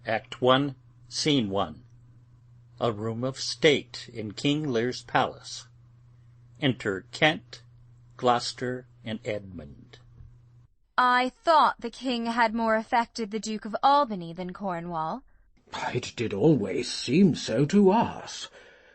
Act 1, Scene 1. A room of state in King Lear's palace. Enter Kent, Gloucester, and Edmund. I thought the king had more affected the Duke of Albany than Cornwall. It did always seem so to us,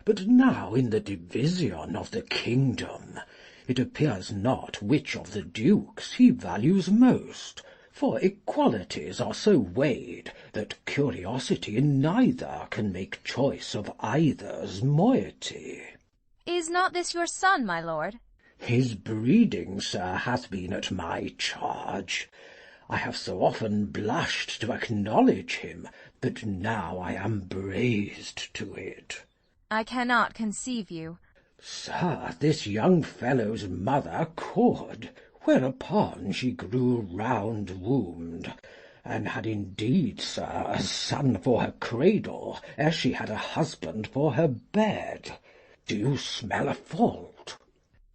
but now in the division of the kingdom it appears not which of the dukes he values most, for equalities are so weighed that curiosity in neither can make choice of either's moiety. Is not this your son, my lord? His breeding, sir, hath been at my charge. I have so often blushed to acknowledge him, that now I am braced to it. I cannot conceive you. Sir, this young fellow's mother could, whereupon she grew round-wombed, and had indeed, sir, a son for her cradle, ere she had a husband for her bed. Do you smell a fault?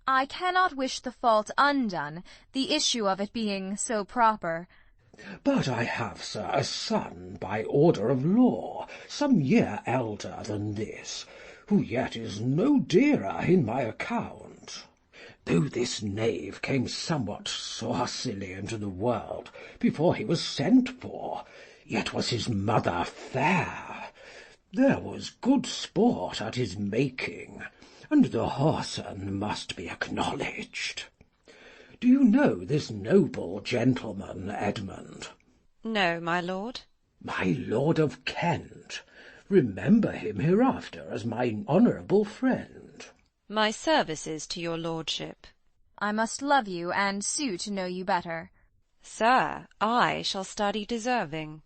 I cannot wish the fault undone, the issue of it being so proper. But I have, sir, a son by order of law, some year elder than this, who yet is no dearer in my account. Though this knave came somewhat saucily into the world before he was sent for, yet was his mother fair. There was good sport at his making, and the whoreson must be acknowledged. Do you know this noble gentleman, Edmund? No, my lord. My lord of Kent. Remember him hereafter as my honourable friend. My services to your lordship. I must love you, and sue to know you better. Sir, I shall study deserving.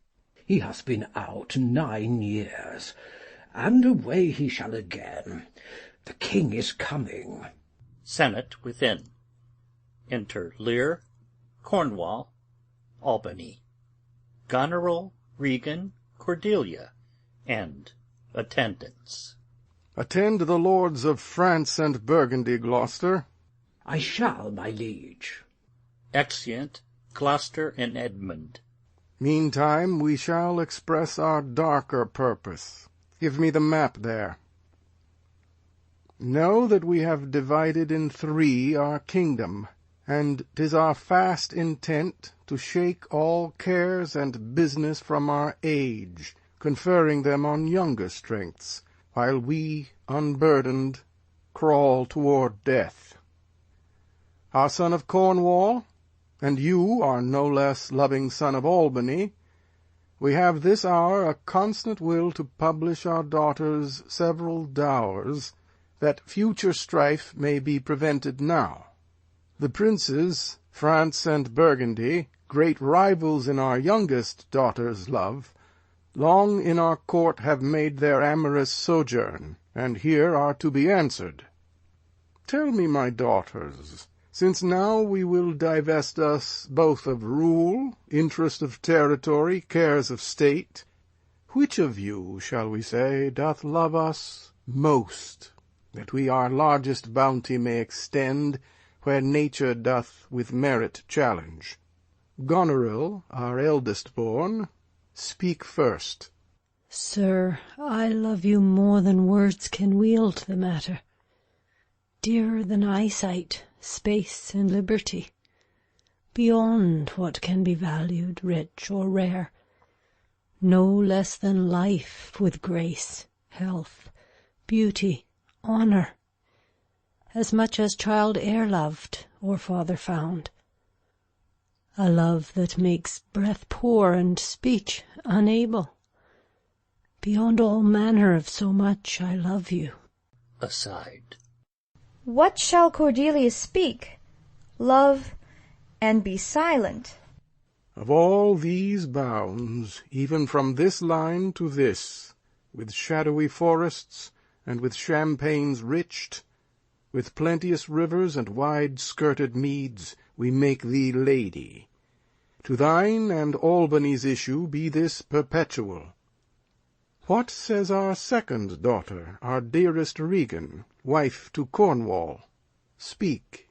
He hath been out 9 years, and away he shall again. The king is coming. Senate within. Enter Lear, Cornwall, Albany, Goneril, Regan, Cordelia, and attendants. Attend the lords of France and Burgundy, Gloucester. I shall, my liege. Exeunt Gloucester and Edmund. Meantime we shall express our darker purpose. Give me the map there. Know that we have divided in 3 our kingdom, and 'tis our fast intent to shake all cares and business from our age, conferring them on younger strengths, while we, unburdened, crawl toward death. Our son of Cornwall, and you, our no less loving son of Albany, we have this hour a constant will to publish our daughters' several dowers, that future strife may be prevented now. The princes, France and Burgundy, great rivals in our youngest daughter's love, long in our court have made their amorous sojourn, and here are to be answered. Tell me, my daughters, since now we will divest us both of rule, interest of territory, cares of state, which of you, shall we say, doth love us most, that we our largest bounty may extend where nature doth with merit challenge? Goneril, our eldest born, speak first. Sir, I love you more than words can wield the matter, dearer than eyesight, space, and liberty, beyond what can be valued, rich or rare, no less than life with grace, health, beauty, honour, as much as child e'er loved or father found. A love that makes breath poor and speech unable. Beyond all manner of so much I love you. Aside. What shall Cordelia speak? Love, and be silent. Of all these bounds, even from this line to this, with shadowy forests, and with champaigns rich'd, with plenteous rivers and wide-skirted meads, we make thee lady. To thine and Albany's issue be this perpetual. What says our second daughter, our dearest Regan, wife to Cornwall? Speak.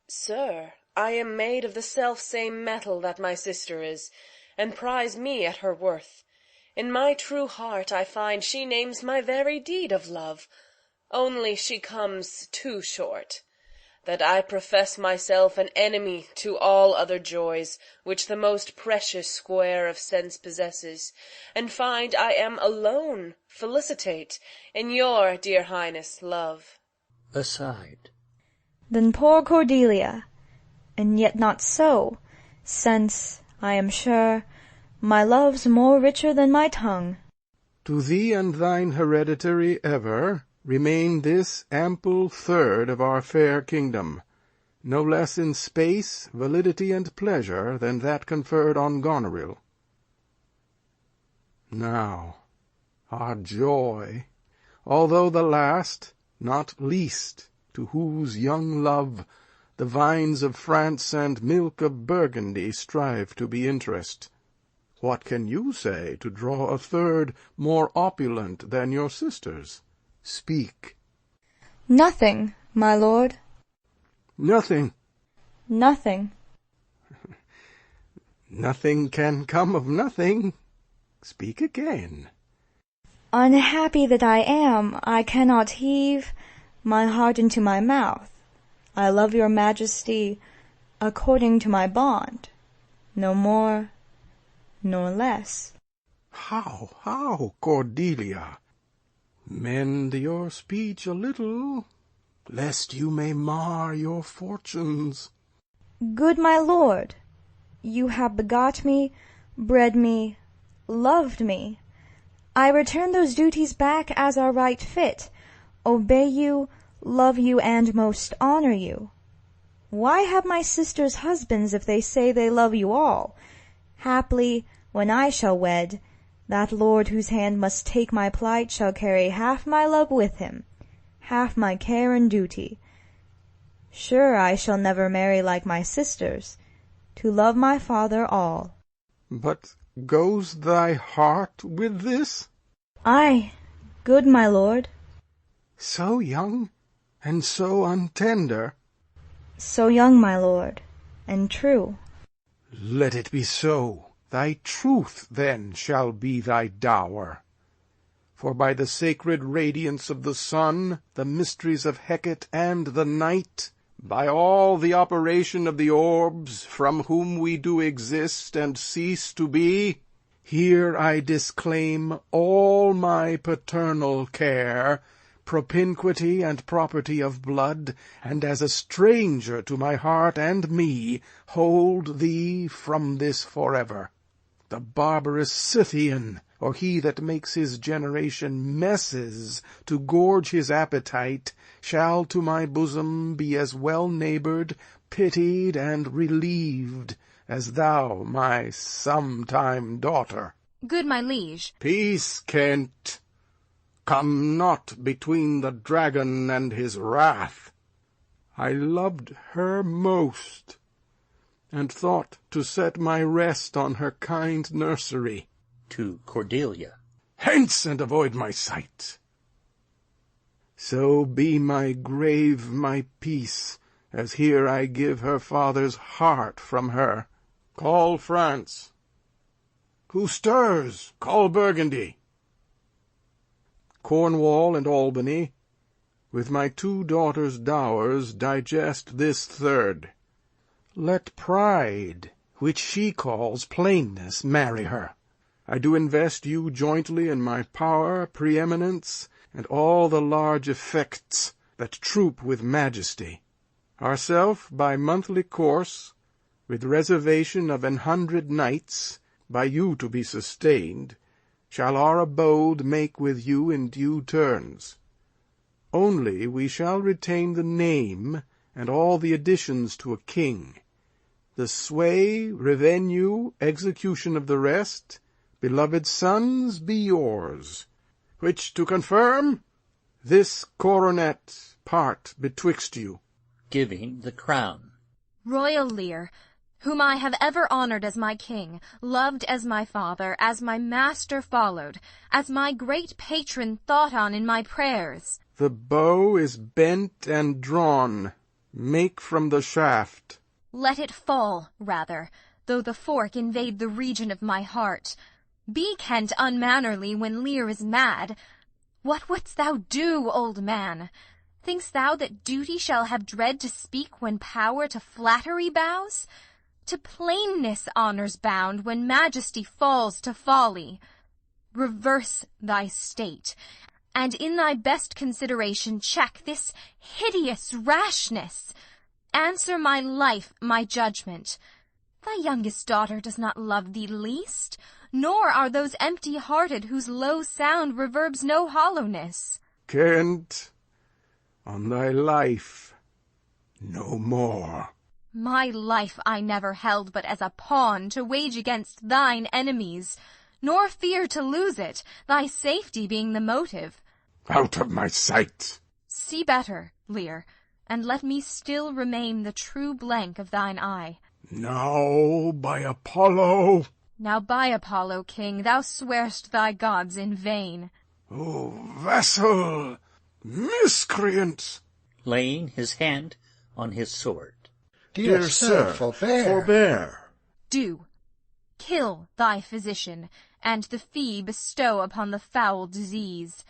Sir, I am made of the self-same metal that my sister is, and prize me at her worth. In my true heart I find she names my very deed of love, only she comes too short, that I profess myself an enemy to all other joys which the most precious square of sense possesses, and find I am alone felicitate in your dear highness love. Aside. Then poor Cordelia, and yet not so, since, I am sure, my love's more richer than my tongue. To thee and thine hereditary ever remain this ample third of our fair kingdom, no less in space, validity, and pleasure than that conferred on Goneril. Now, our joy, although the last, not least, to whose young love the vines of France and milk of Burgundy strive to be interest. What can you say to draw a third more opulent than your sisters? Speak. Nothing, my lord. Nothing. Nothing. Nothing can come of nothing. Speak again. Unhappy that I am, I cannot heave my heart into my mouth. I love your majesty according to my bond, no more nor less. How, Cordelia? Mend your speech a little, lest you may mar your fortunes. Good my lord, you have begot me, bred me, loved me. I return those duties back as are right fit, obey you, love you, and most honor you. Why have my sisters husbands if they say they love you all? Haply, when I shall wed, that lord whose hand must take my plight shall carry half my love with him, half my care and duty. Sure I shall never marry like my sisters, to love my father all. But goes thy heart with this? Ay, good my lord. So young and so untender? So young, my lord, and true. Let it be so. Thy truth then shall be thy dower. For by the sacred radiance of the sun, the mysteries of Hecate and the night, by all the operation of the orbs, from whom we do exist and cease to be, here I disclaim all my paternal care, propinquity and property of blood, and as a stranger to my heart and me, hold thee from this forever. The barbarous Scythian, or he that makes his generation messes to gorge his appetite, shall to my bosom be as well neighboured, pitied, and relieved, as thou, my sometime daughter. Good my liege. Peace, Kent. Come not between the dragon and his wrath. I loved her most, and thought to set my rest on her kind nursery. To Cordelia. Hence, and avoid my sight. So be my grave my peace, as here I give her father's heart from her. Call France. Who stirs? Call Burgundy. Cornwall and Albany, with my 2 daughters' dowers digest this third. Let pride, which she calls plainness, marry her. I do invest you jointly in my power, preeminence, and all the large effects that troop with majesty. Ourself by monthly course, with reservation of 100 nights, by you to be sustained, shall our abode make with you in due turns. Only we shall retain the name, and all the additions to a king. The sway, revenue, execution of the rest, beloved sons, be yours. Which to confirm, this coronet part betwixt you. Giving the crown. Royal Lear, whom I have ever honoured as my king, loved as my father, as my master followed, as my great patron thought on in my prayers. The bow is bent and drawn. Make from the shaft. Let it fall, rather, though the fork invade the region of my heart. Be Kent unmannerly when Lear is mad. What wouldst thou do, old man? Think'st thou that duty shall have dread to speak when power to flattery bows? To plainness honour's bound when majesty falls to folly. Reverse thy state, and in thy best consideration check this hideous rashness. Answer my life, my judgment. Thy youngest daughter does not love thee least, nor are those empty-hearted whose low sound reverbs no hollowness. Kent, on thy life, no more. My life I never held but as a pawn to wage against thine enemies, nor fear to lose it, thy safety being the motive. Out of my sight! See better, Lear, and let me still remain the true blank of thine eye. Now, by Apollo! Now by Apollo, king, thou swear'st thy gods in vain. O vassal! Miscreant! Laying his hand on his sword. Dear sir, forbear. Do. Kill thy physician, and the fee bestow upon the foul disease.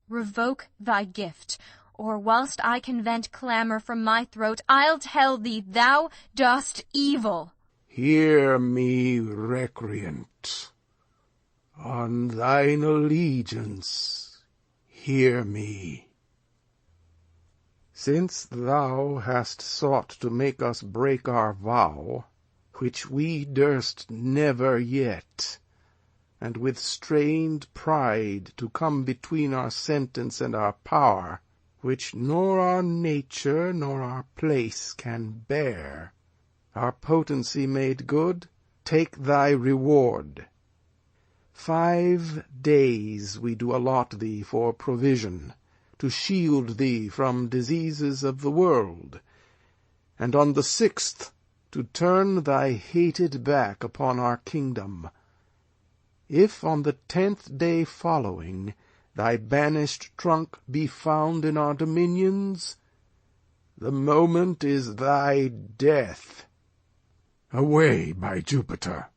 Revoke thy gift, or whilst I can vent clamour from my throat, I'll tell thee thou dost evil. Hear me, recreant. On thine allegiance, hear me. Since thou hast sought to make us break our vow, which we durst never yet, and with strained pride to come between our sentence and our power, which nor our nature nor our place can bear, our potency made good, take thy reward. 5 days we do allot thee for provision, to shield thee from diseases of the world, and on the 6th to turn thy hated back upon our kingdom. If on the 10th day following thy banished trunk be found in our dominions, the moment is thy death. Away, by Jupiter!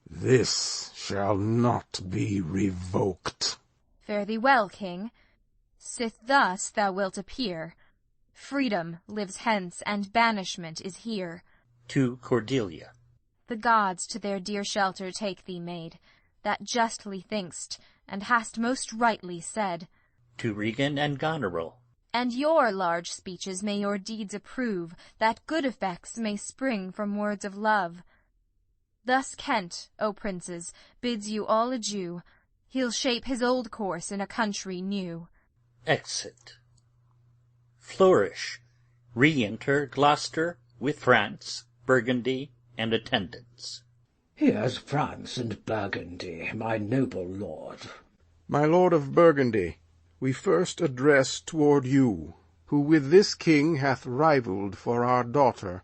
This shall not be revoked. Fare thee well, king. Sith thus thou wilt appear, freedom lives hence, and banishment is here. To Cordelia. The gods to their dear shelter take thee, maid, that justly think'st, and hast most rightly said. To Regan and Goneril. And your large speeches may your deeds approve, that good effects may spring from words of love. Thus Kent, O princes, bids you all adieu. He'll shape his old course in a country new. Exit. Flourish. Re-enter Gloucester with France, Burgundy, and attendants. Here's France and Burgundy, my noble lord. My lord of Burgundy, we first address toward you, who with this king hath rivalled for our daughter.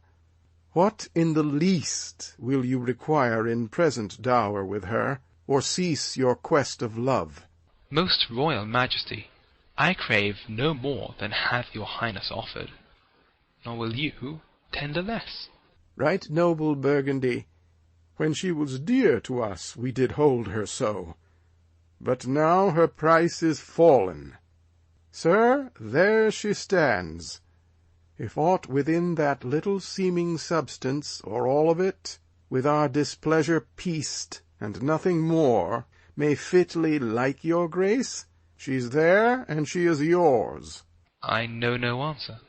What in the least will you require in present dower with her, or cease your quest of love? Most royal majesty, I crave no more than hath your highness offered, nor will you tender less. Right noble Burgundy, when she was dear to us we did hold her so, but now her price is fallen. Sir, there she stands. If aught within that little seeming substance, or all of it, with our displeasure pieced, and nothing more, may fitly like your grace, she's there, and she is yours. I know no answer.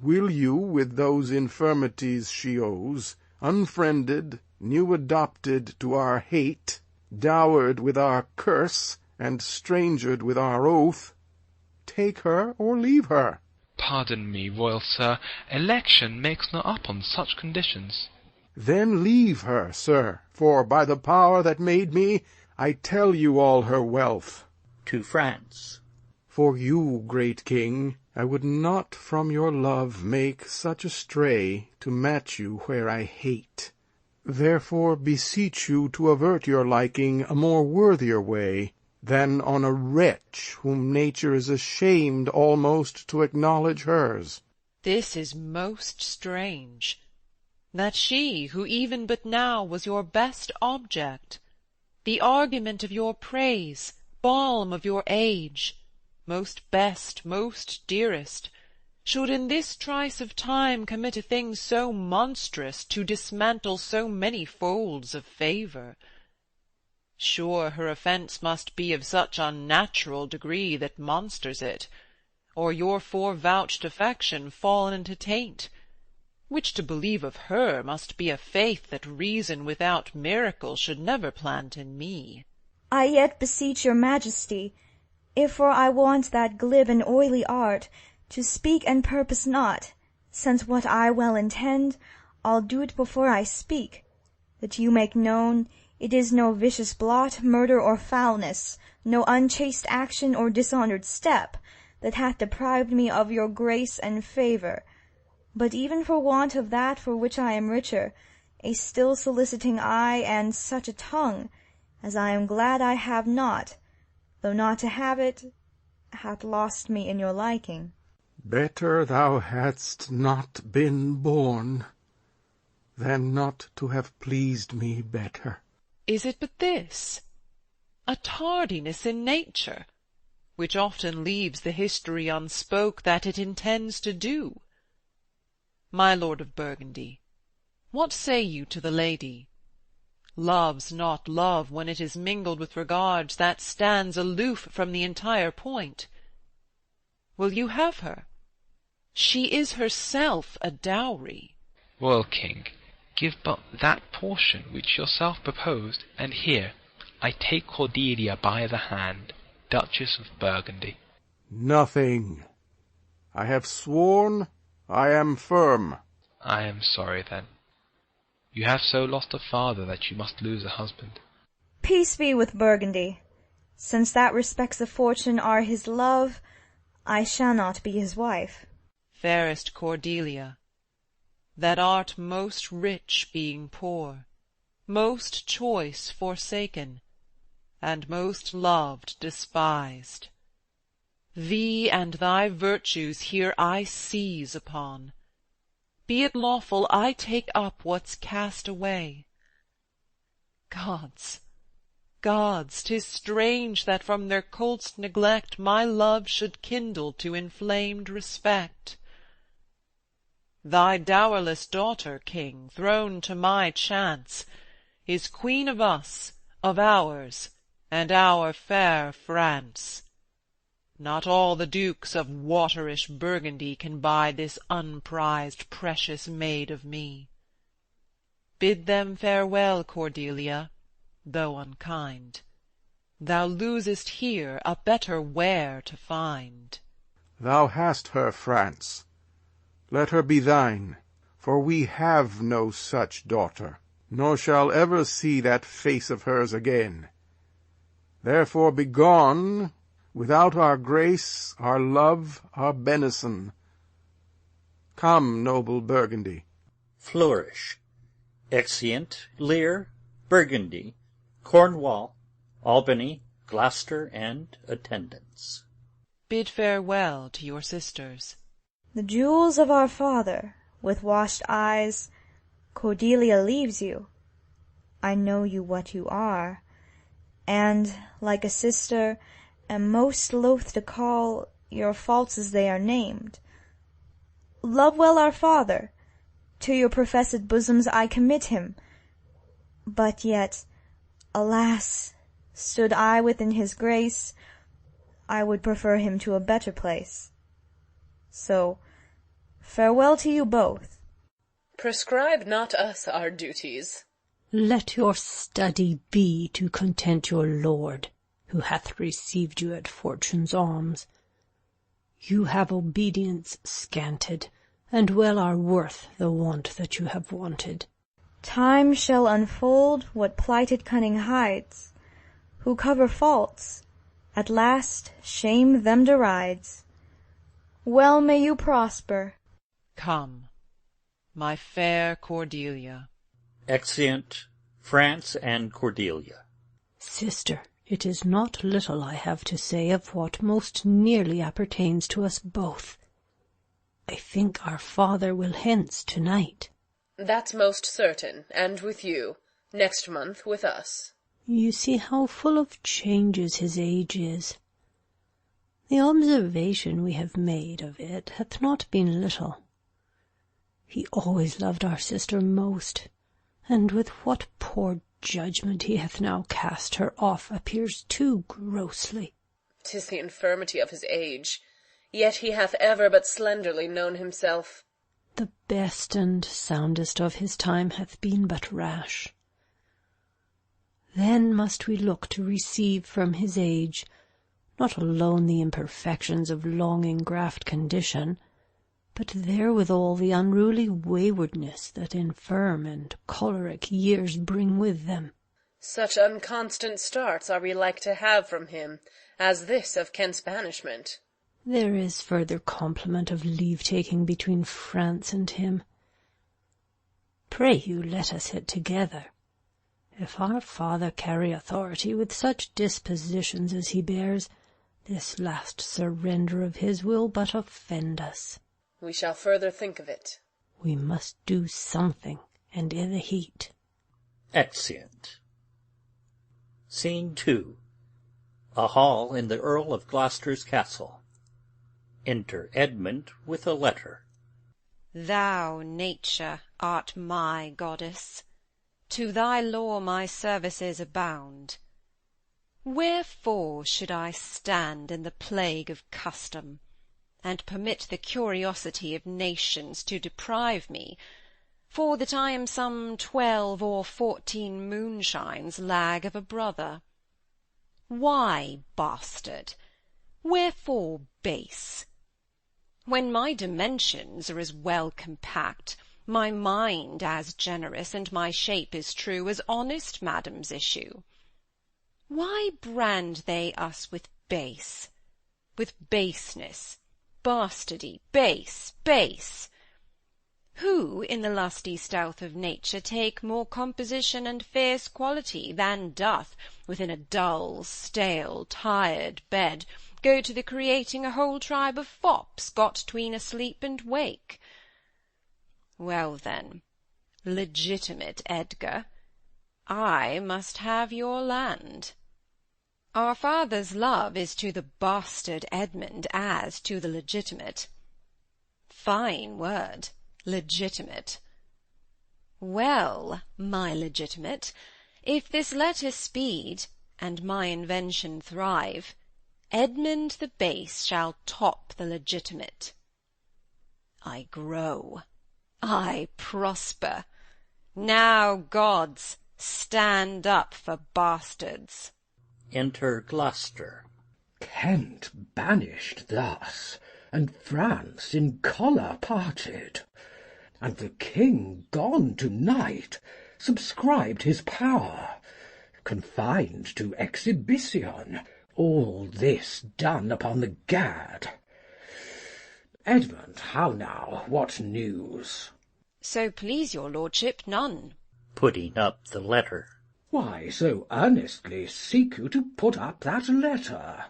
Will you, with those infirmities she owes, unfriended, new adopted to our hate, dowered with our curse, and strangered with our oath, take her or leave her? Pardon me, royal sir, election makes not up on such conditions. Then leave her, sir, for by the power that made me, I tell you all her wealth. To France. For you, great king, I would not from your love make such a stray to match you where I hate. Therefore beseech you to avert your liking a more worthier way, than on a wretch whom nature is ashamed almost to acknowledge hers. This is most strange, that she, who even but now was your best object, the argument of your praise, balm of your age, most best, most dearest, should in this trice of time commit a thing so monstrous to dismantle so many folds of favour, sure her offence must be of such unnatural degree that monsters it, or your fore-vouched affection fallen into taint, which to believe of her must be a faith that reason without miracle should never plant in me. I yet beseech your majesty, if for I want that glib and oily art, to speak and purpose not, since what I well intend, I'll do it before I speak, that you make known it is no vicious blot, murder, or foulness, no unchaste action or dishonoured step, that hath deprived me of your grace and favour, but even for want of that for which I am richer, a still soliciting eye and such a tongue, as I am glad I have not, though not to have it hath lost me in your liking. Better thou hadst not been born, than not to have pleased me better. Is it but this, a tardiness in nature, which often leaves the history unspoke that it intends to do? My lord of Burgundy, what say you to the lady? Love's not love when it is mingled with regards that stands aloof from the entire point. Will you have her? She is herself a dowry. Well, king, give but that portion which yourself proposed, and here I take Cordelia by the hand, Duchess of Burgundy. Nothing. I have sworn, I am firm. I am sorry, then. You have so lost a father that you must lose a husband. Peace be with Burgundy. Since that respects of fortune are his love, I shall not be his wife. Fairest Cordelia, that art most rich being poor, most choice forsaken, and most loved despised, thee and thy virtues here I seize upon. Be it lawful I take up what's cast away. Gods, gods, 'tis strange that from their cold'st neglect my love should kindle to inflamed respect. Thy dowerless daughter, king, thrown to my chance, is queen of us, of ours, and our fair France. Not all the dukes of waterish Burgundy can buy this unprized precious maid of me. Bid them farewell, Cordelia, though unkind. Thou losest here a better where to find. Thou hast her, France. Let her be thine, for we have no such daughter, nor shall ever see that face of hers again. Therefore begone, without our grace, our love, our benison. Come, noble Burgundy. Flourish. Exeunt Lear, Burgundy, Cornwall, Albany, Gloucester, and attendants. Bid farewell to your sisters. The jewels of our father, with washed eyes, Cordelia leaves you. I know you what you are, and, like a sister, am most loath to call your faults as they are named. Love well our father, to your professed bosoms I commit him, but yet, alas, stood I within his grace, I would prefer him to a better place. So, farewell to you both. Prescribe not us our duties. Let your study be to content your lord, who hath received you at fortune's alms. You have obedience scanted, and well are worth the want that you have wanted. Time shall unfold what plighted cunning hides. Who cover faults, at last shame them derides. Well may you prosper. Come, my fair Cordelia. Exeunt France and Cordelia. Sister, it is not little I have to say of what most nearly appertains to us both. I think our father will hence to-night. That's most certain, and with you. Next month with us. You see how full of changes his age is. The observation we have made of it hath not been little. He always loved our sister most, and with what poor judgment he hath now cast her off appears too grossly. 'Tis the infirmity of his age, yet he hath ever but slenderly known himself. The best and soundest of his time hath been but rash. Then must we look to receive from his age not alone the imperfections of long-engraft condition, but therewithal the unruly waywardness that infirm and choleric years bring with them. Such unconstant starts are we like to have from him, as this of Kent's banishment. There is further compliment of leave-taking between France and him. Pray you let us hit together. If our father carry authority with such dispositions as he bears, this last surrender of his will but offend us. We shall further think of it. We must do something, and in a heat. Exeunt. Scene 2. A hall in the Earl of Gloucester's castle. Enter Edmund with a letter. Thou, Nature, art my goddess. To thy law my services abound. Wherefore should I stand in the plague of custom, and permit the curiosity of nations to deprive me, for that I am some 12 or 14 moonshines lag of a brother? Why bastard? Wherefore base? When my dimensions are as well compact, my mind as generous, and my shape as true as honest madam's issue, why brand they us with base, with baseness, bastardy, base, base? Who in the lusty stealth of nature take more composition and fierce quality than doth, within a dull, stale, tired bed, go to the creating a whole tribe of fops got 'tween asleep and wake? Well then, legitimate Edgar, I must have your land. Our father's love is to the bastard Edmund as to the legitimate. Fine word, legitimate. Well, my legitimate, if this letter speed, and my invention thrive, Edmund the base shall top the legitimate. I grow, I prosper. Now, gods, stand up for bastards. Enter Gloucester. Kent banished thus, and France in choler parted, and the king gone to night, subscribed his power, confined to exhibition, all this done upon the gad. Edmund, how now, what news? So please your lordship, none. Putting up the letter. Why so earnestly seek you to put up that letter?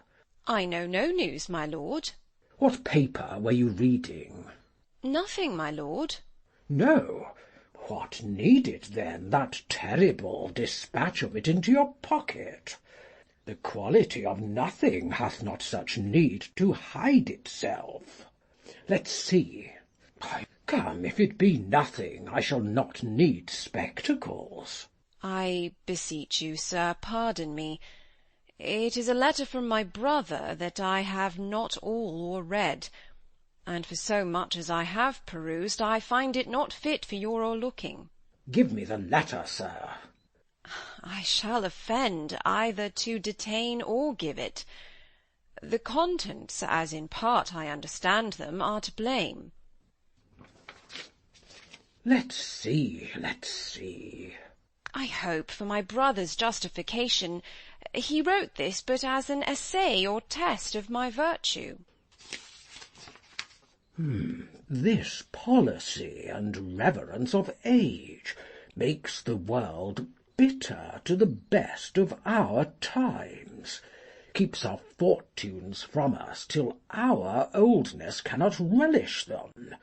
I know no news, my lord. What paper were you reading? Nothing, my lord. No? What needed then that terrible dispatch of it into your pocket? The quality of nothing hath not such need to hide itself. Let's see. Come, if it be nothing, I shall not need spectacles. I beseech you, sir, pardon me. It is a letter from my brother that I have not all or read, and for so much as I have perused, I find it not fit for your o'erlooking. Give me the letter, sir. I shall offend either to detain or give it. The contents, as in part I understand them, are to blame. Let's see, let's see. I hope, for my brother's justification, he wrote this but as an essay or test of my virtue. This policy and reverence of age makes the world bitter to the best of our times, keeps our fortunes from us till our oldness cannot relish them.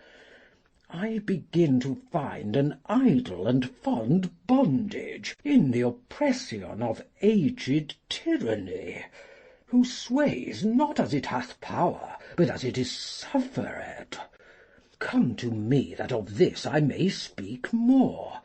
I begin to find an idle and fond bondage in the oppression of aged tyranny, who sways not as it hath power, but as it is suffered. Come to me that of this I may speak more.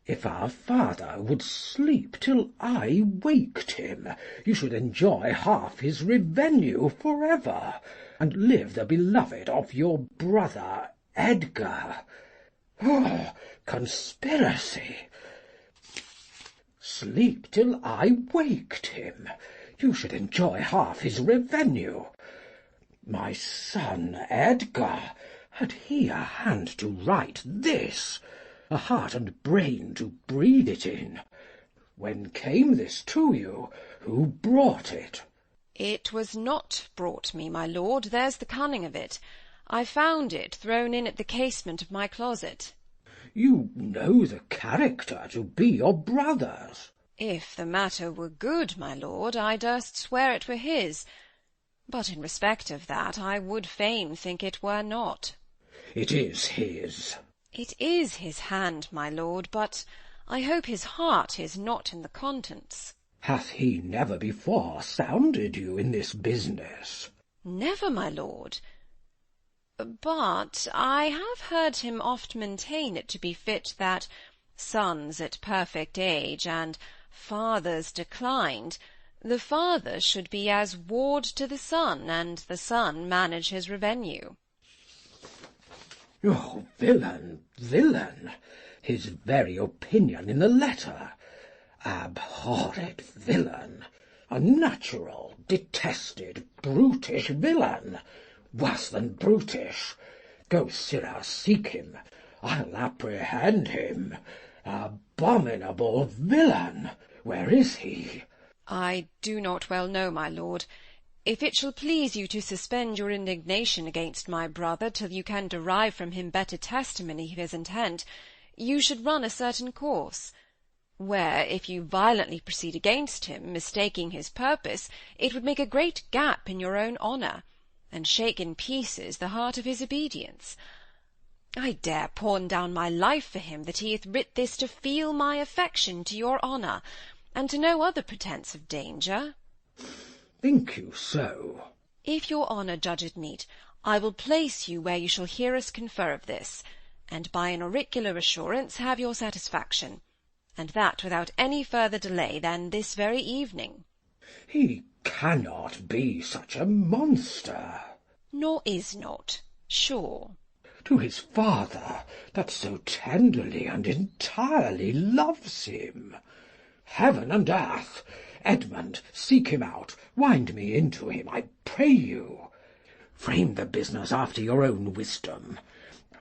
If our father would sleep till I waked him, you should enjoy half his revenue for ever, and live the beloved of your brother Edgar. Oh, conspiracy! Sleep till I waked him, you should enjoy half his revenue. My son Edgar, had he a hand to write this, a heart and brain to breathe it in? When came this to you? Who brought it? It was not brought me, my lord, there's the cunning of it. I found it thrown in at the casement of my closet. You know the character to be your brother's. If the matter were good, my lord, I durst swear it were his, but in respect of that I would fain think it were not. It is his. It is his hand, my lord, but I hope his heart is not in the contents. Hath he never before sounded you in this business? Never, my lord. But I have heard him oft maintain it to be fit that sons at perfect age and fathers declined, the father should be as ward to the son, and the son manage his revenue. Oh, villain, villain! His very opinion in the letter. Abhorred villain! Unnatural, detested, brutish villain! Worse than brutish! Go, sirrah, seek him. I'll apprehend him. Abominable villain! Where is he? I do not well know, my lord. If it shall please you to suspend your indignation against my brother till you can derive from him better testimony of his intent, you should run a certain course, where, if you violently proceed against him, mistaking his purpose, it would make a great gap in your own honour, and shake in pieces the heart of his obedience. I dare pawn down my life for him that he hath writ this to feel my affection to your honour, and to no other pretence of danger. Think you so? If your honour judge it meet, I will place you where you shall hear us confer of this, and by an auricular assurance have your satisfaction, and that without any further delay than this very evening. He cannot be such a monster. Nor is not, sure. To his father, that so tenderly and entirely loves him. Heaven and earth! Edmund, seek him out, wind me into him, I pray you. Frame the business after your own wisdom.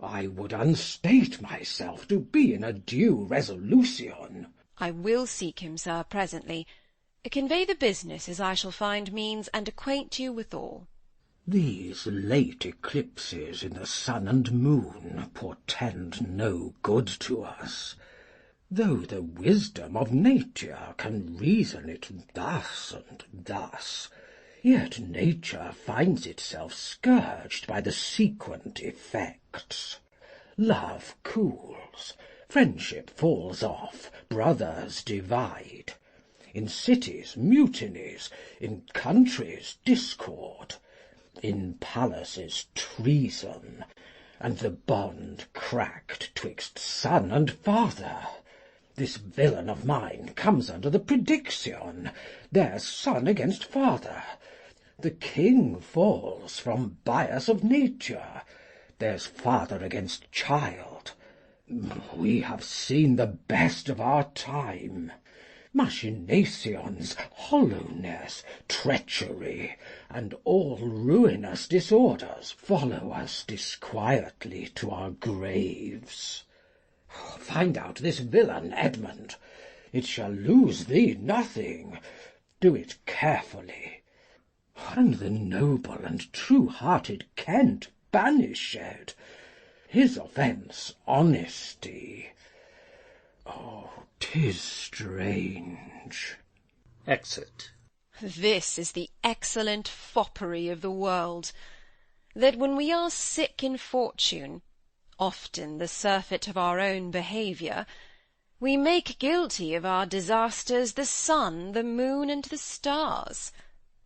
I would unstate myself to be in a due resolution. I will seek him, sir, presently. Convey the business as I shall find means, and acquaint you withal. These late eclipses in the sun and moon portend no good to us. Though the wisdom of nature can reason it thus and thus, yet nature finds itself scourged by the sequent effects. Love cools, friendship falls off, brothers divide. In cities mutinies, in countries discord, in palaces treason, and the bond cracked twixt son and father. This villain of mine comes under the prediction. There's son against father. The king falls from bias of nature. There's father against child. We have seen the best of our time. Machinations, hollowness, treachery, and all ruinous disorders follow us disquietly to our graves. Find out this villain, Edmund. It shall lose thee nothing. Do it carefully. And the noble and true-hearted Kent banished. His offence honesty. Oh, 'tis strange. Exit. This is the excellent foppery of the world, that when we are sick in fortune, often the surfeit of our own behaviour, we make guilty of our disasters the sun, the moon, and the stars,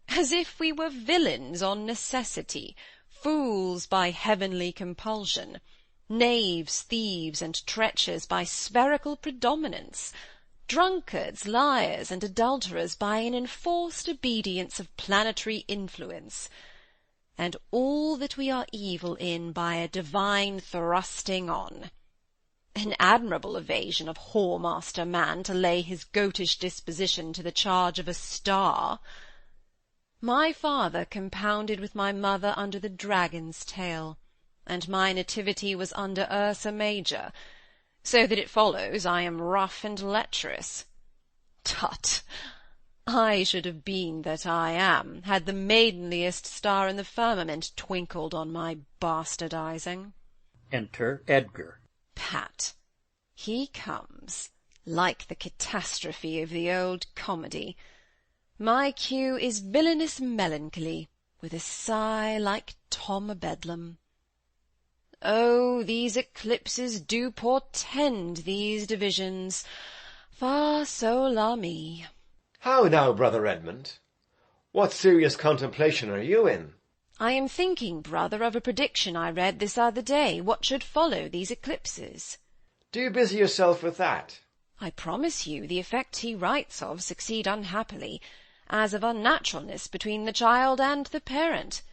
as if we were villains on necessity, fools by heavenly compulsion, knaves, thieves, and treachers by spherical predominance, drunkards, liars, and adulterers by an enforced obedience of planetary influence, and all that we are evil in by a divine thrusting on. An admirable evasion of whoremaster man to lay his goatish disposition to the charge of a star. My father compounded with my mother under the dragon's tail, and my nativity was under Ursa Major, so that it follows I am rough and lecherous. Tut! I should have been that I am, had the maidenliest star in the firmament twinkled on my bastardizing. Enter Edgar. Pat, he comes, like the catastrophe of the old comedy. My cue is villainous melancholy, with a sigh like Tom a Bedlam. Oh, these eclipses do portend these divisions. Fa sol la mi. How now, brother Edmund? What serious contemplation are you in? I am thinking, brother, of a prediction I read this other day, what should follow these eclipses. Do you busy yourself with that? I promise you the effects he writes of succeed unhappily, as of unnaturalness between the child and the parent.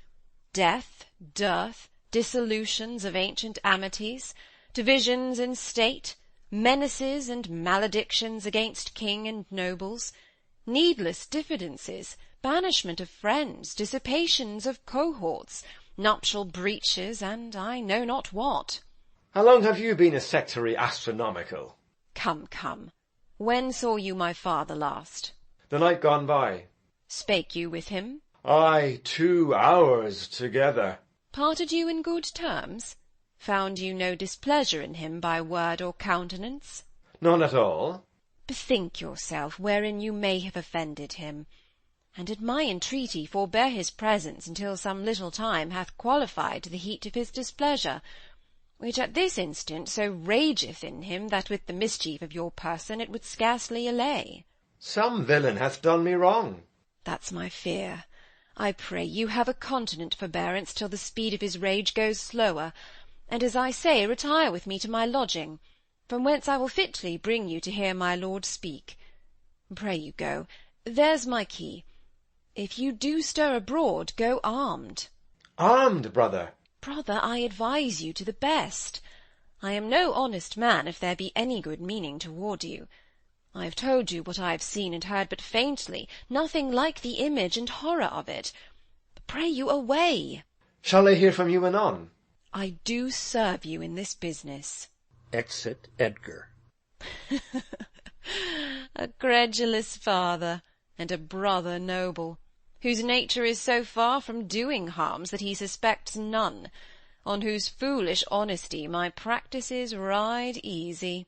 Death, dearth, dissolutions of ancient amities, divisions in state, menaces and maledictions against king and nobles, needless diffidences, banishment of friends, dissipations of cohorts, nuptial breaches, and I know not what. How long have you been a sectary astronomical? Come, come. When saw you my father last? The night gone by. Spake you with him? Aye, 2 hours together. Parted you in good terms? Found you no displeasure in him by word or countenance? None at all. Bethink yourself wherein you may have offended him, and at my entreaty forbear his presence until some little time hath qualified the heat of his displeasure, which at this instant so rageth in him that with the mischief of your person it would scarcely allay. Some villain hath done me wrong. That's my fear. I pray you have a continent forbearance till the speed of his rage goes slower, and, as I say, retire with me to my lodging, from whence I will fitly bring you to hear my lord speak. Pray you go. There's my key. If you do stir abroad, go armed. Armed, brother? Brother, I advise you to the best. I am no honest man, if there be any good meaning toward you. I have told you what I have seen and heard but faintly, nothing like the image and horror of it. Pray you, away. Shall I hear from you anon? I do serve you in this business. Exit Edgar. A credulous father, and a brother noble, whose nature is so far from doing harms that he suspects none, on whose foolish honesty my practices ride easy.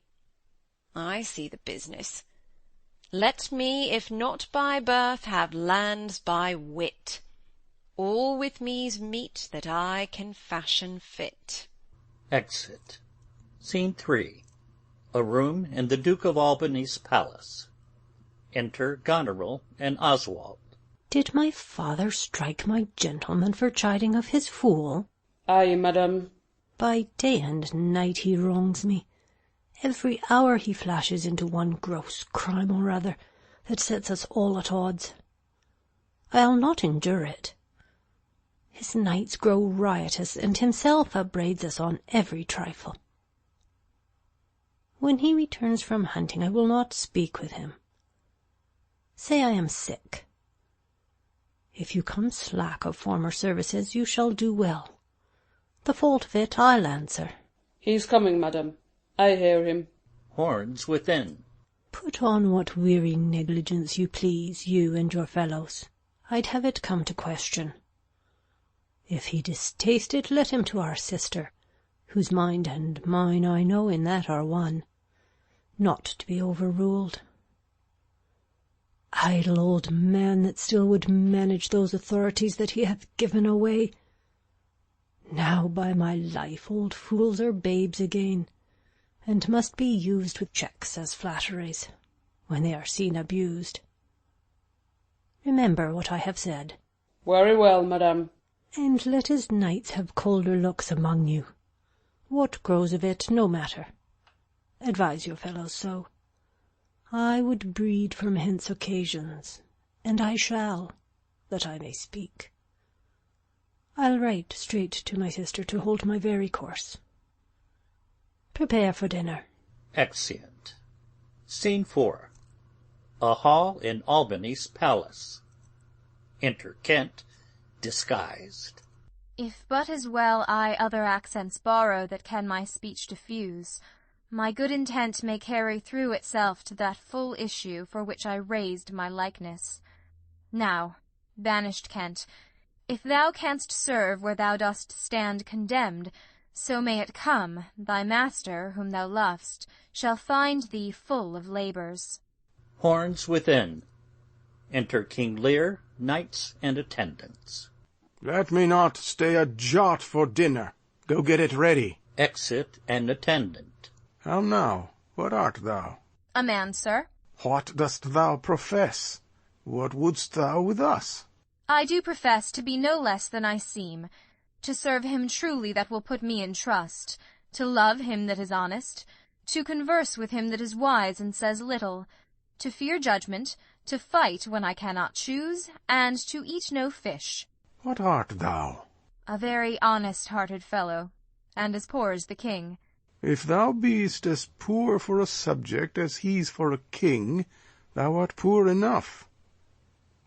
I see the business. Let me, if not by birth, have lands by wit. All with me's meet that I can fashion fit. Exit. Scene 3. A room in the Duke of Albany's palace. Enter Goneril and Oswald. Did my father strike my gentleman for chiding of his fool? Ay, madam. By day and night he wrongs me. Every hour he flashes into one gross crime or other that sets us all at odds. I'll not endure it. His nights grow riotous, and himself upbraids us on every trifle. When he returns from hunting, I will not speak with him. Say I am sick. If you come slack of former services, you shall do well. The fault of it I'll answer. He is coming, madam. I hear him. Horns within. Put on what weary negligence you please, you and your fellows. I'd have it come to question. If he distaste it, let him to our sister, whose mind and mine I know in that are one, not to be overruled. Idle old man that still would manage those authorities that he hath given away. Now, by my life, old fools are babes again, and must be used with checks as flatteries, when they are seen abused. Remember what I have said. Very well, madam. And let his knights have colder looks among you. What grows of it, no matter. Advise your fellows so. I would breed from hence occasions, and I shall, that I may speak. I'll write straight to my sister to hold my very course. Prepare for dinner. Exeunt. Scene 4. A hall in Albany's palace. Enter Kent, disguised. If but as well I other accents borrow that can my speech diffuse, my good intent may carry through itself to that full issue for which I raised my likeness. Now, banished Kent, if thou canst serve where thou dost stand condemned, so may it come, thy master, whom thou lov'st, shall find thee full of labours. Horns within. Enter King Lear, knights and attendants. Let me not stay a jot for dinner. Go get it ready. Exit an attendant. How now? What art thou? A man, sir. What dost thou profess? What wouldst thou with us? I do profess to be no less than I seem, to serve him truly that will put me in trust, to love him that is honest, to converse with him that is wise and says little, to fear judgment, to fight when I cannot choose, and to eat no fish. What art thou? A very honest-hearted fellow, and as poor as the king. If thou be'st as poor for a subject as he's for a king, thou art poor enough.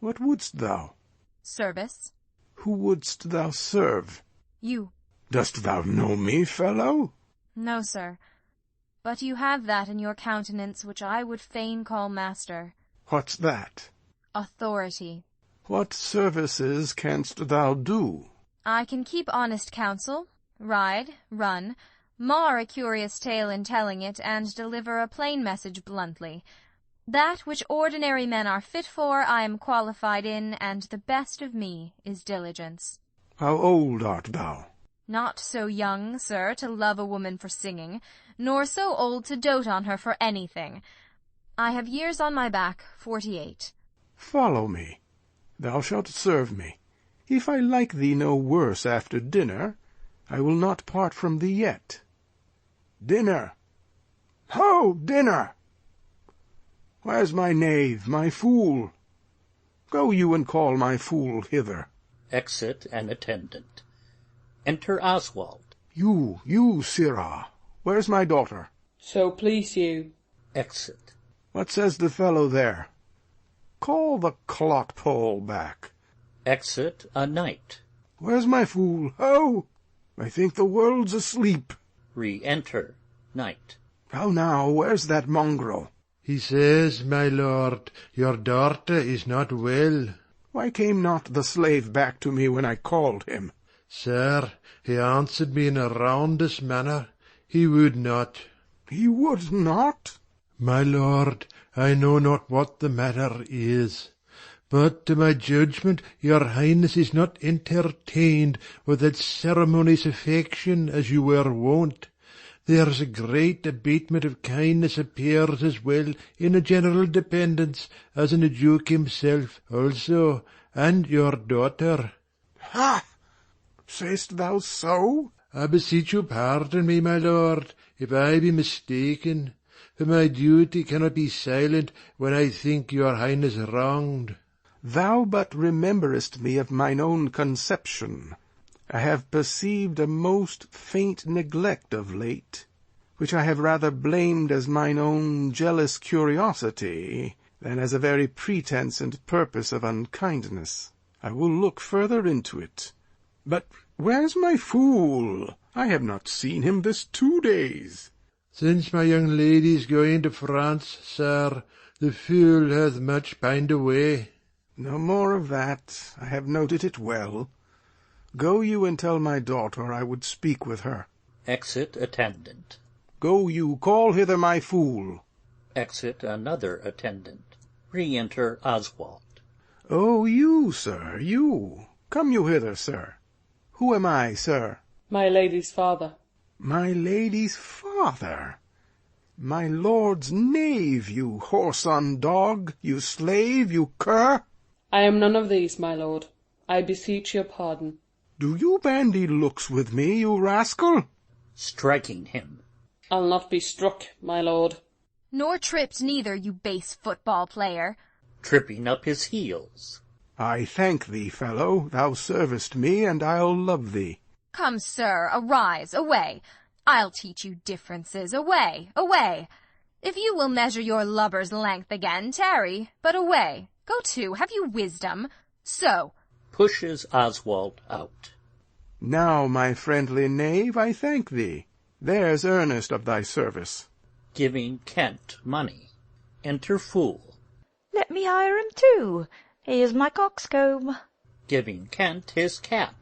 What wouldst thou? Service. Who wouldst thou serve? You. Dost thou know me, fellow? No, sir. But you have that in your countenance which I would fain call master. What's that? Authority. What services canst thou do? I can keep honest counsel, ride, run, mar a curious tale in telling it, and deliver a plain message bluntly. That which ordinary men are fit for, I am qualified in, and the best of me is diligence. How old art thou? Not so young, sir, to love a woman for singing, nor so old to dote on her for anything. I have years on my back, 48. Follow me. Thou shalt serve me. If I like thee no worse after dinner, I will not part from thee yet. Dinner! Ho, dinner! Where's my knave, my fool? Go you and call my fool hither. Exit an attendant. Enter Oswald. You, sirrah. Where's my daughter? So please you. Exit. What says the fellow there? Call the clot-pole back. Exit a knight. Where's my fool? Ho! I think the world's asleep. Re-enter knight. How now, where's that mongrel? He says, my lord, your daughter is not well. Why came not the slave back to me when I called him? Sir, he answered me in a roundish manner. He would not. He would not? My lord, I know not what the matter is. But to my judgment your highness is not entertained with that ceremonious affection as you were wont. There's a great abatement of kindness appears as well in a general dependence as in the duke himself also, and your daughter. Ha! Say'st thou so? I beseech you pardon me, my lord, if I be mistaken, for my duty cannot be silent when I think your highness wronged. Thou but rememberest me of mine own conception. I have perceived a most faint neglect of late, which I have rather blamed as mine own jealous curiosity than as a very pretence and purpose of unkindness. I will look further into it. But where's my fool? I have not seen him this 2 days. Since my young lady's going to France, sir, the fool hath much pined away. No more of that. I have noted it well. Go you and tell my daughter I would speak with her. Exit attendant. Go you, call hither my fool. Exit another attendant. Re-enter Oswald. Oh, you, sir, you. Come you hither, sir. Who am I, sir? My lady's father. My lady's father? My lord's knave, you whoreson dog, you slave, you cur! I am none of these, my lord. I beseech your pardon. Do you bandy looks with me, you rascal? Striking him. I'll not be struck, my lord. Nor tripped neither, you base football player. Tripping up his heels. I thank thee, fellow, thou servest me, and I'll love thee. Come, sir, arise, away. I'll teach you differences, away, away. If you will measure your lubber's length again, tarry, but away. Go to, have you wisdom? So. Pushes Oswald out. Now, my friendly knave, I thank thee. There's earnest of thy service. Giving Kent money. Enter Fool. Let me hire him too. Here's my coxcomb. Giving Kent his cap.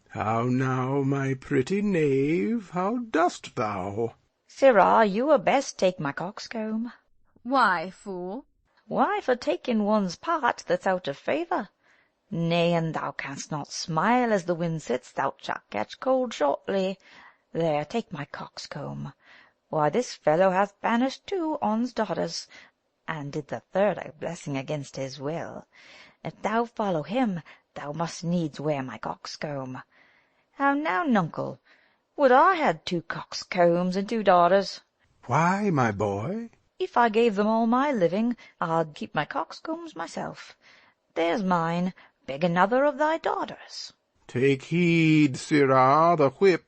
How now, my pretty knave, how dost thou? Sirrah, you were best take my coxcomb. Why, fool? Why, for taking one's part that's out of favour. Nay, and thou canst not smile as the wind sits, thou shalt catch cold shortly. There, take my coxcomb. Why, this fellow hath banished 2 on's daughters, and did the 3rd a blessing against his will. If thou follow him, thou must needs wear my coxcomb. How now, nuncle? Would I had 2 coxcombs and 2 daughters? Why, my boy? If I gave them all my living, I'd keep my coxcombs myself. There's mine, beg another of thy daughters. Take heed, sirrah, the whip.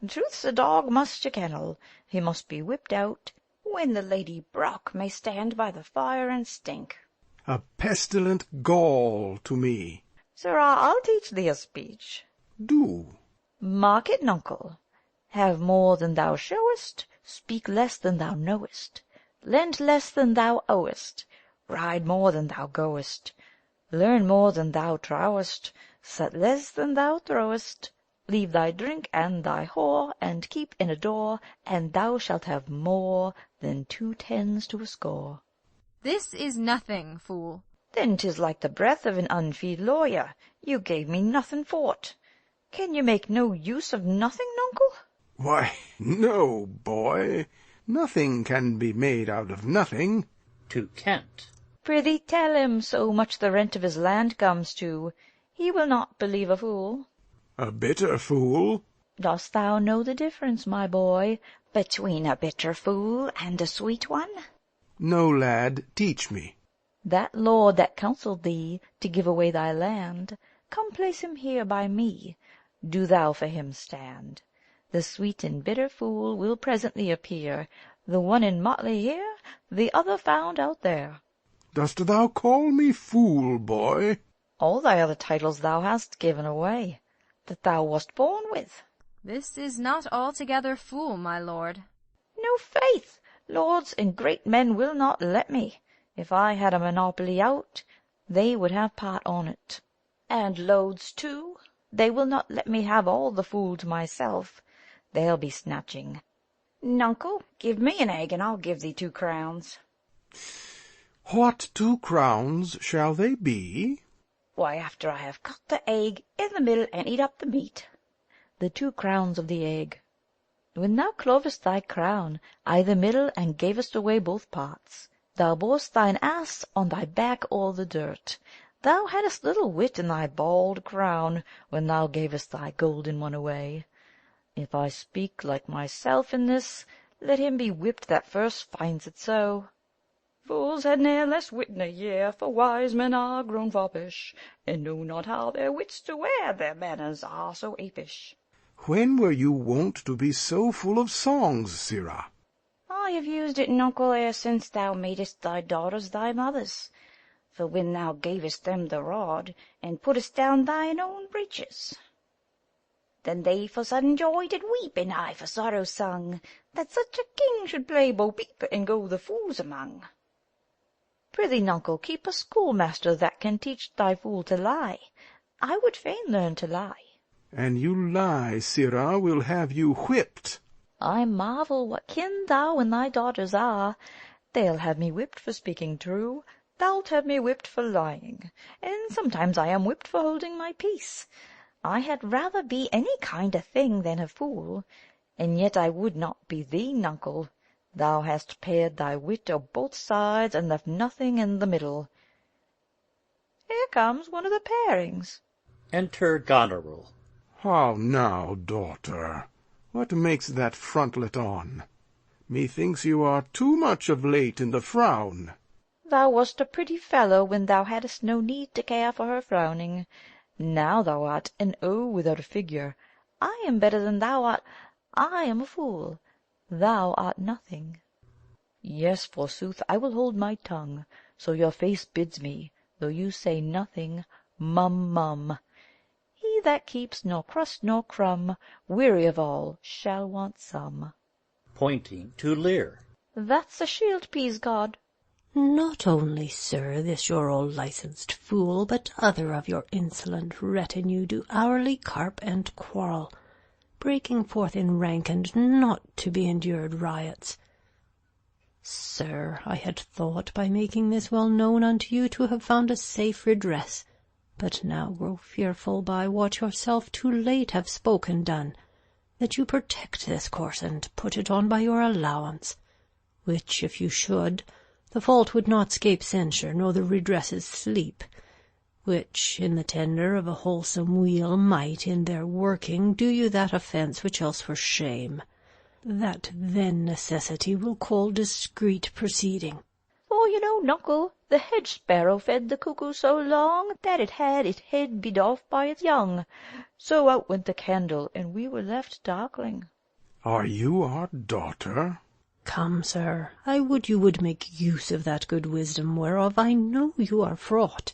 Truth's a dog must you kennel, he must be whipped out, when the Lady Brock may stand by the fire and stink. A pestilent gall to me. Sirrah, I'll teach thee a speech. Do. Mark it, nuncle. Have more than thou showest, speak less than thou knowest, lend less than thou owest, ride more than thou goest, learn more than thou trowest, set less than thou throwest, leave thy drink and thy whore, and keep in a door, and thou shalt have more than 2 tens to a score. This is nothing, fool. Then 'tis like the breath of an unfeed lawyer. You gave me nothing for't. Can you make no use of nothing, nuncle? Why, no, boy. Nothing can be made out of nothing. To Kent. Prithee tell him so much the rent of his land comes to. He will not believe a fool. A bitter fool? Dost thou know the difference, my boy, between a bitter fool and a sweet one? No, lad, teach me. That lord that counselled thee to give away thy land, come place him here by me. Do thou for him stand. The sweet and bitter fool will presently appear, the one in motley here, the other found out there. Dost thou call me fool, boy? All thy other titles thou hast given away, that thou wast born with. This is not altogether fool, my lord. No faith, lords and great men will not let me. If I had a monopoly out, they would have part on't. And loads too. They will not let me have all the fool to myself. They'll be snatching. Nuncle, give me an egg, and I'll give thee 2 crowns. What 2 crowns shall they be? Why, after I have cut the egg in the middle and eat up the meat, the 2 crowns of the egg. When thou clovest thy crown i' the middle and gavest away both parts, thou borest thine ass on thy back o'er the dirt. Thou hadst little wit in thy bald crown when thou gavest thy golden one away. If I speak like myself in this, let him be whipped that first finds it so. Fools had ne'er less wit in a year, for wise men are grown foppish, and know not how their wits to wear, their manners are so apish. When were you wont to be so full of songs, sirrah? I have used it, nuncle, ere since thou madest thy daughters thy mothers. For when thou gavest them the rod, and puttest down thine own breeches, then they for sudden joy did weep, and I for sorrow sung, that such a king should play bo peep, and go the fools among. Prithee, nuncle, keep a schoolmaster that can teach thy fool to lie. I would fain learn to lie. An you lie, sirrah, we'll have you whipped. I marvel what kin thou and thy daughters are. They'll have me whipped for speaking true, thou'lt have me whipped for lying, and sometimes I am whipped for holding my peace. I had rather be any kind of thing than a fool, and yet I would not be thee, nuncle. Thou hast pared thy wit o' both sides, and left nothing in the middle. Here comes one of the parings. Enter Goneril. How now, daughter? What makes that frontlet on? Methinks you are too much of late in the frown. Thou wast a pretty fellow when thou hadst no need to care for her frowning. Now thou art an O without a figure. I am better than thou art. I am a fool. Thou art nothing. Yes, forsooth, I will hold my tongue, so your face bids me, though you say nothing. Mum, mum. He that keeps nor crust nor crumb, weary of all, shall want some. Pointing to Lear. That's a shield piece, God. Not only, sir, this your old licensed fool, but other of your insolent retinue do hourly carp and quarrel, breaking forth in rank and not to be endured riots. Sir, I had thought by making this well known unto you to have found a safe redress, but now grow fearful by what yourself too late have spoken done, that you protect this course and put it on by your allowance, which if you should, the fault would not scape censure, nor the redresses sleep, which in the tender of a wholesome weal might in their working do you that offence which else were shame, that then necessity will call discreet proceeding. For you know, nuncle, the hedge-sparrow fed the cuckoo so long that it had its head bit off by its young. So out went the candle, and we were left darkling. Are you our daughter? Come, sir, I would you would make use of that good wisdom whereof I know you are fraught,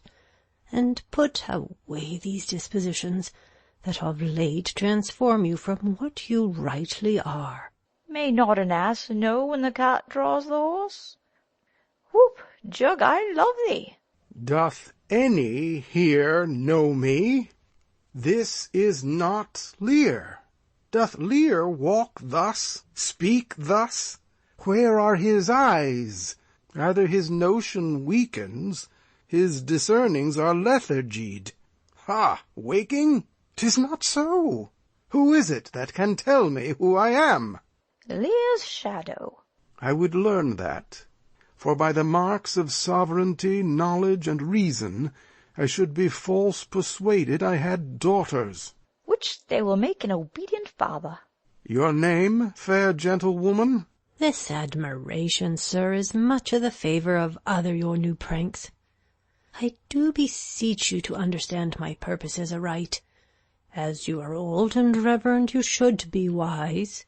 and put away these dispositions that of late transform you from what you rightly are. May not an ass know when the cart draws the horse? Whoop, Jug, I love thee. Doth any here know me? This is not Lear. Doth Lear walk thus, speak thus? Where are his eyes? Either his notion weakens, his discernings are lethargied. Ha! Waking? 'Tis not so. Who is it that can tell me who I am? Lear's shadow. I would learn that, for by the marks of sovereignty, knowledge, and reason, I should be false persuaded I had daughters. Which they will make an obedient father. Your name, fair gentlewoman? This admiration, sir, is much of the favour of other your new pranks. I do beseech you to understand my purposes aright. As you are old and reverend, you should be wise.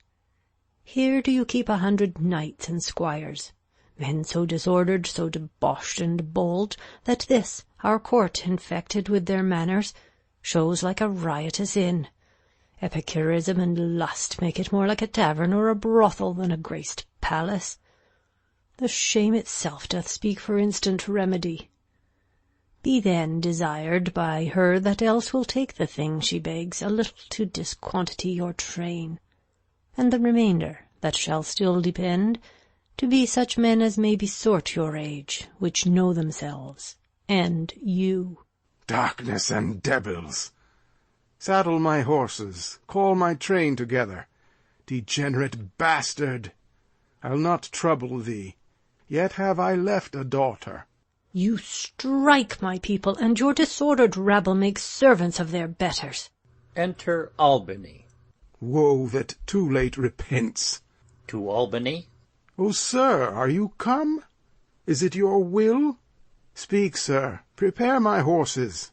Here do you keep 100 knights and squires, men so disordered, so debauched and bold, that this, our court, infected with their manners, shows like a riotous inn. Epicurism and lust make it more like a tavern or a brothel than a graced palace. The shame itself doth speak for instant remedy. Be then desired by her that else will take the thing she begs a little to disquantity your train, and the remainder, that shall still depend, to be such men as may besort your age, which know themselves, and you. Darkness and devils! Saddle my horses, call my train together. Degenerate bastard! I'll not trouble thee, yet have I left a daughter. You strike my people, and your disordered rabble make servants of their betters. Enter Albany. Woe that too late repents. To Albany. O sir, are you come? Is it your will? Speak, sir, prepare my horses.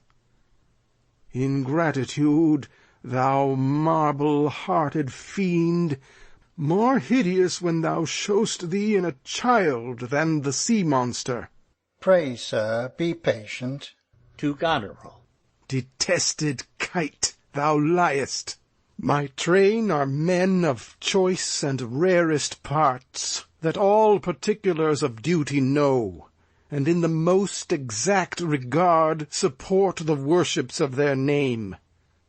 Ingratitude, thou marble-hearted fiend, more hideous when thou show'st thee in a child than the sea-monster. Pray, sir, be patient. To Goneril. Detested kite, thou liest. My train are men of choice and rarest parts, that all particulars of duty know, and in the most exact regard support the worships of their name.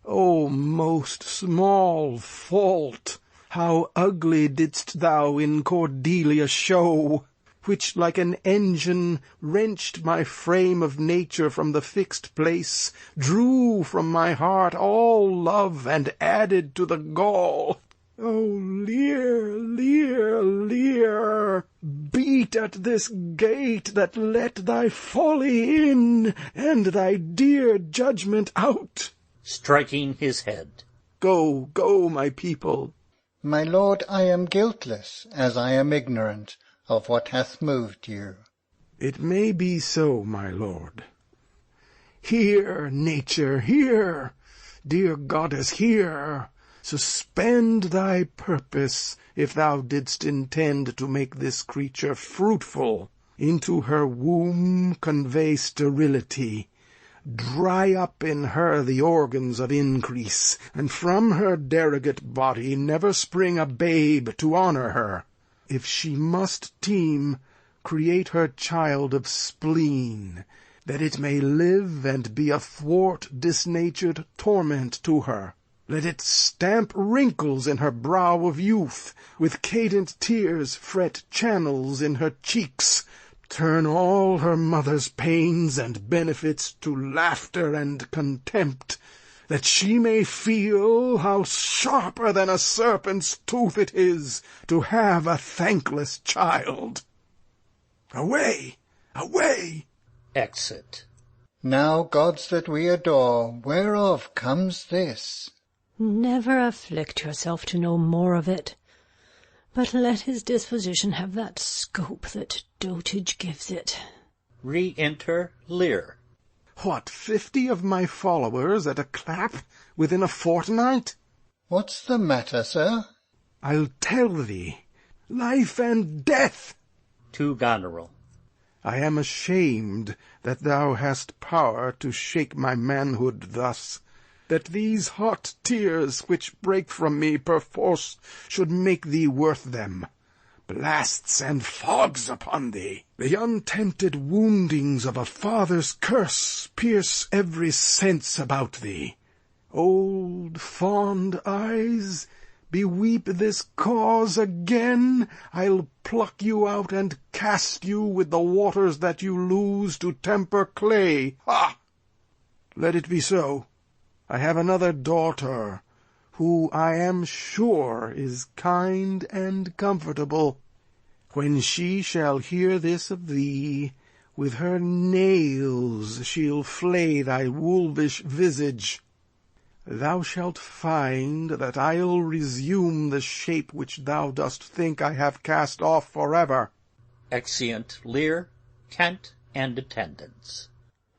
O most small fault, how ugly didst thou in Cordelia show! which like an engine wrenched my frame of nature from the fixed place, drew from my heart all love, and added to the gall. O Lear, Lear, Lear, beat at this gate that let thy folly in, and thy dear judgment out. Striking his head. Go, go, my people. My lord, I am guiltless, as I am ignorant of what hath moved you. It may be so, my lord. Hear, nature, hear, dear goddess, hear. Suspend thy purpose, if thou didst intend to make this creature fruitful. Into her womb convey sterility. Dry up in her the organs of increase, and from her derogate body never spring a babe to honour her. If she must teem, create her child of spleen, that it may live and be a thwart disnatured torment to her. Let it stamp wrinkles in her brow of youth, with cadent tears fret channels in her cheeks, turn all her mother's pains and benefits to laughter and contempt, that she may feel how sharper than a serpent's tooth it is to have a thankless child. Away, away! Exit. Now, gods that we adore, whereof comes this? Never afflict yourself to know more of it, but let his disposition have that scope that dotage gives it. Re-enter Lear. What, 50 of my followers at a clap within a fortnight? What's the matter, sir? I'll tell thee. Life and death! To Goneril. I am ashamed that thou hast power to shake my manhood thus, that these hot tears which break from me perforce should make thee worth them. Blasts and fogs upon thee! The untempted woundings of a father's curse pierce every sense about thee. Old fond eyes, beweep this cause again. I'll pluck you out and cast you with the waters that you lose to temper clay. Ha! Let it be so. I have another daughter, who I am sure is kind and comfortable. When she shall hear this of thee, with her nails she'll flay thy wolvish visage. Thou shalt find that I'll resume the shape which thou dost think I have cast off forever. Exeunt Lear, Kent, and attendants.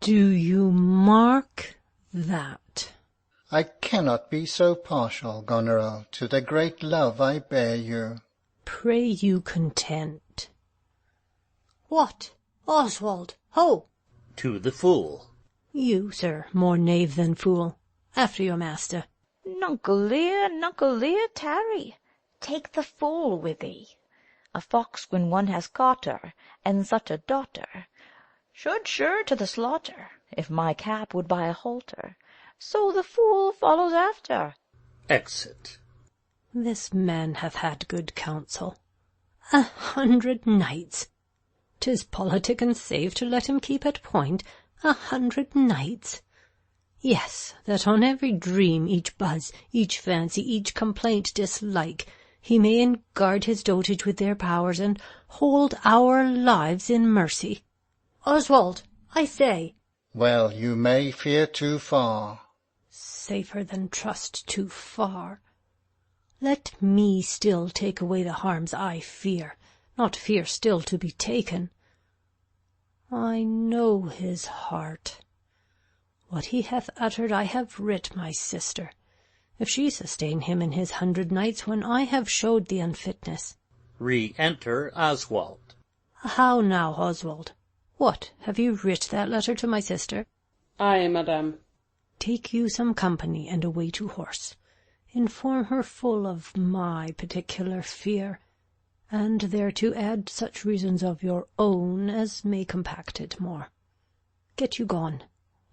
Do you mark that? I cannot be so partial, Goneril, to the great love I bear you. Pray you content. What? Oswald, ho! To the fool. You, sir, more knave than fool. After your master. Nuncle Lear, tarry. Take the fool with thee. A fox when one has caught her, and such a daughter, should sure to the slaughter, if my cap would buy a halter. So the fool follows after. Exit. This man hath had good counsel. 100 knights! 'Tis politic and safe to let him keep at point 100 knights. Yes, that on every dream, each buzz, each fancy, each complaint, dislike, he may enguard his dotage with their powers, and hold our lives in mercy. Oswald, I say. Well, you may fear too far. Safer than trust too far. Let me still take away the harms I fear, not fear still to be taken. I know his heart. What he hath uttered I have writ my sister, if she sustain him in his 100 knights when I have showed the unfitness. Re-enter Oswald. How now, Oswald? What, have you writ that letter to my sister? Ay, madam. Take you some company, and away to horse. Inform her full of my particular fear, and thereto add such reasons of your own as may compact it more. Get you gone,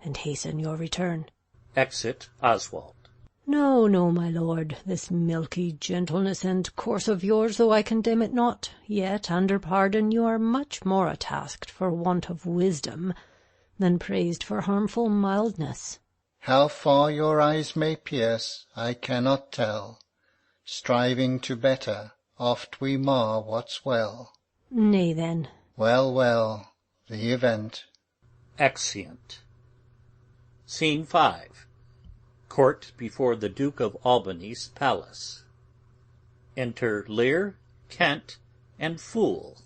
and hasten your return. Exit Oswald. No, no, my lord, this milky gentleness and course of yours, though I condemn it not, yet under pardon you are much more a-tasked for want of wisdom than praised for harmful mildness. How far your eyes may pierce, I cannot tell. Striving to better, oft we mar what's well. Nay, then. Well, well, the event. Exeunt. Scene 5. Court before the Duke of Albany's palace. Enter Lear, Kent, and Fool.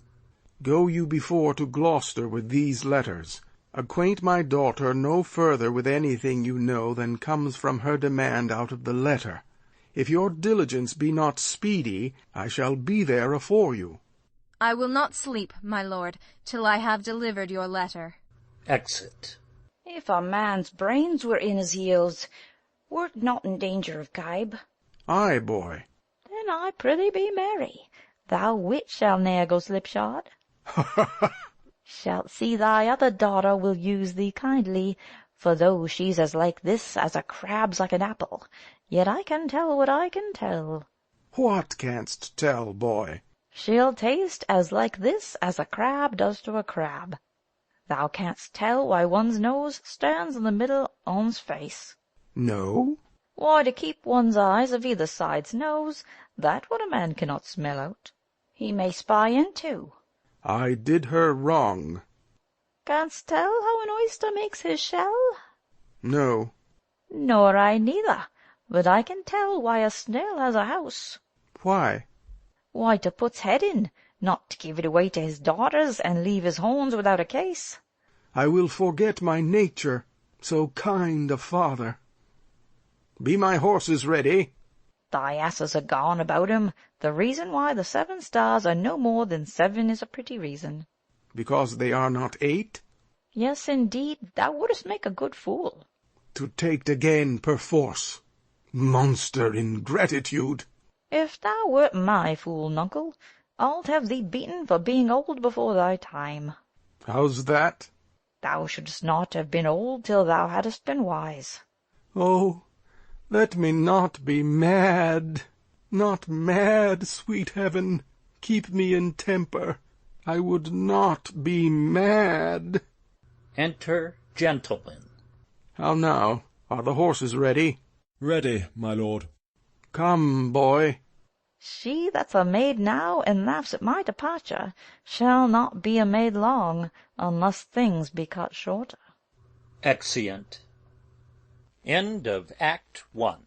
Go you before to Gloucester with these letters. Acquaint my daughter no further with anything you know than comes from her demand out of the letter. If your diligence be not speedy, I shall be there afore you. I will not sleep, my lord, till I have delivered your letter. Exit. If a man's brains were in his heels, wert not in danger of gibe. Ay, boy. Then I prithee be merry. Thou wit shall ne'er go slipshod. Shalt see thy other daughter will use thee kindly, for though she's as like this as a crab's like an apple, yet I can tell what I can tell. What canst tell, boy? She'll taste as like this as a crab does to a crab. Thou canst tell why one's nose stands in the middle on's face. No? Why, to keep one's eyes of either side's nose, that what a man cannot smell out. He may spy in too. I did her wrong. Canst tell how an oyster makes his shell? No. Nor I neither, but I can tell why a snail has a house. Why? Why, to put's head in, not to give it away to his daughters, and leave his horns without a case. I will forget my nature, so kind a father. Be my horses ready? Thy asses are gone about him. The reason why the 7 stars are no more than 7 is a pretty reason. Because they are not 8? Yes, indeed, thou wouldst make a good fool. To take't again perforce. Monster ingratitude! If thou wert my fool, nuncle, I'ld have thee beaten for being old before thy time. How's that? Thou shouldst not have been old till thou hadst been wise. Oh, let me not be mad. Not mad, sweet heaven. Keep me in temper. I would not be mad. Enter Gentleman. How now? Are the horses ready? Ready, my lord. Come, boy. She that's a maid now, and laughs at my departure, shall not be a maid long, unless things be cut shorter. Exeunt. End of Act 1.